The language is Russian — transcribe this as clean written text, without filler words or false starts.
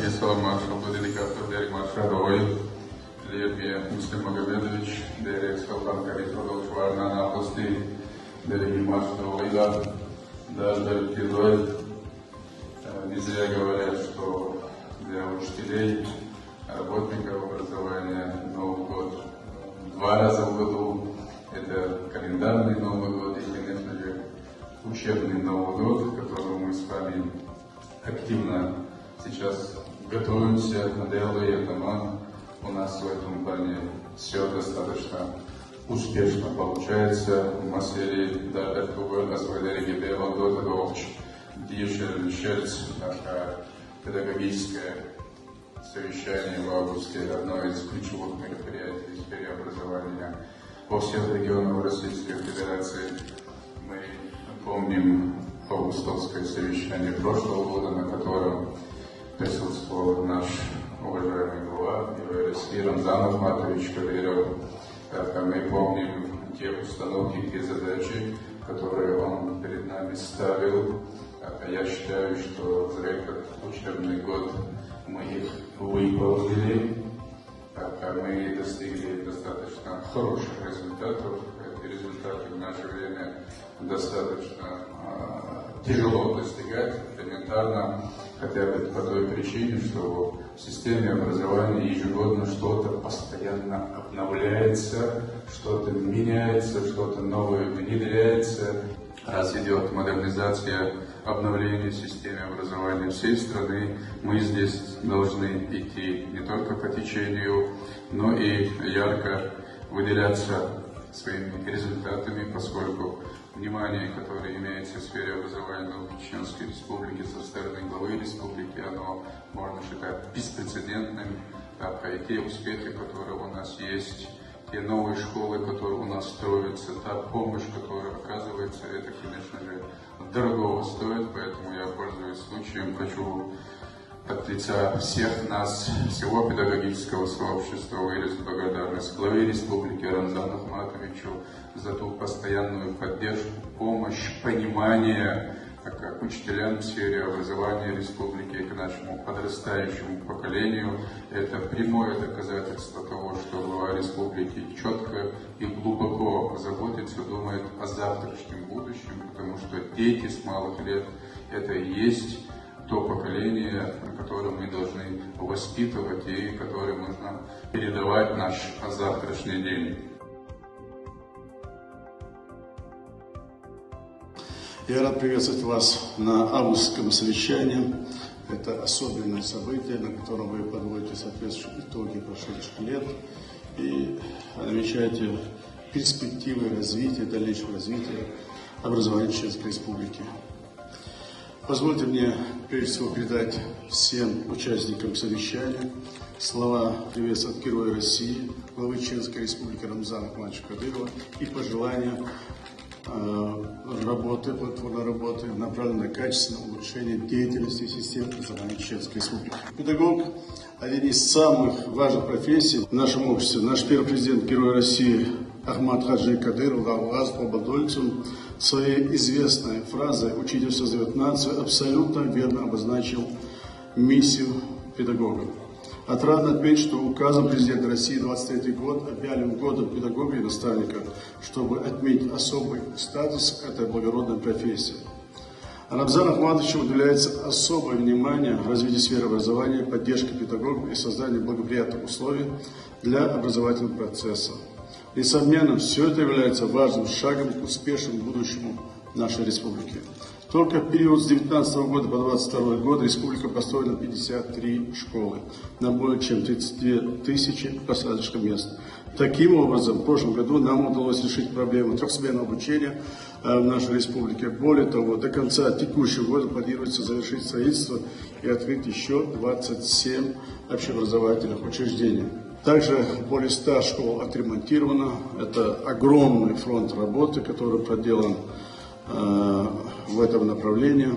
Salom marshal dedicator Derek Marshal Oil, Lijep Muslim Magomedovich, Derek Sultan Karifodov Švarna naposti, Derek Marshal Oila, Дальше Кизой. Не зря говорят, что для учителей, работников образования Новый год 2 раза в году. Это календарный Новый год и, конечно же, учебный Новый год, к которому мы с вами активно сейчас готовимся. У нас в этом плане все достаточно успешно получается. Масери педагогическое совещание в августе, одно из ключевых мероприятий в сфере образования по всем регионам Российской Федерации. Мы помним августовское совещание прошлого года, на котором присутствовал наш уважаемый глава России Рамзан Ахматович Кадыров. Мы помним те установки, те задачи, которые он перед нами ставил. Я считаю, что за этот учебный год мы их выполнили. Мы достигли достаточно хороших результатов. Эти результаты в наше время достаточно тяжело достигать, элементарно, хотя бы по той причине, что в системе образования ежегодно что-то постоянно обновляется, что-то меняется, что-то новое внедряется. Раз идет модернизация, обновление системы образования всей страны, мы здесь должны идти не только по течению, но и ярко выделяться своими результатами, поскольку внимание, которое имеется в сфере образования в Чеченской Республике со стороны главы республики, оно можно считать беспрецедентным. И те успехи, которые у нас есть, те новые школы, которые у нас строятся, та помощь, которая оказывается, это, конечно же, дорогого стоит. Поэтому я, пользуясь случаем, хочу от лица всех нас, всего педагогического сообщества, выразить благодарность главе республики Рамзану Ахматовичу за ту постоянную поддержку, помощь, понимание как учителям в сфере образования республики, к нашему подрастающему поколению. Это прямое доказательство того, что глава республики четко и глубоко заботится, думает о завтрашнем будущем, потому что дети с малых лет – это и есть то поколение, которое мы должны воспитывать и которое нужно передавать наш завтрашний день. Я рад приветствовать вас на августском совещании. Это особенное событие, на котором вы подводите соответствующие итоги прошедших лет и намечаете перспективы развития, дальнейшего развития образования Чеченской Республики. Позвольте мне прежде всего передать всем участникам совещания слова приветствия от Героя России, главы Чеченской Республики Рамзана Ахматовича Кадырова и пожелания работы, плодотворной работы, направленной на качественное улучшение деятельности системы образования Чеченской Республики. Педагог – один из самых важных профессий в нашем обществе. Наш первый президент, Герой России Ахмат Хаджи Кадыров, Галгаз Пободольцин, своей известной фразой «Учитель создает нацию» абсолютно верно обозначил миссию педагога. Отрадно отметить, что указом президента России 23 год объявлен годом педагога и наставника, чтобы отметить особый статус этой благородной профессии. Рамзану Ахматовичу уделяется особое внимание развитию сферы образования, поддержке педагогов и созданию благоприятных условий для образовательного процесса. Несомненно, все это является важным шагом к успешному будущему нашей республики. Только в период с 19 года по 22 год республика построена 53 школы на более чем 32 тысячи посадочных мест. Таким образом, в прошлом году нам удалось решить проблему трехсменного обучения в нашей республике. Более того, до конца текущего года планируется завершить строительство и открыть еще 27 общеобразовательных учреждений. Также более 100 школ отремонтировано. Это огромный фронт работы, который проделан в этом направлении.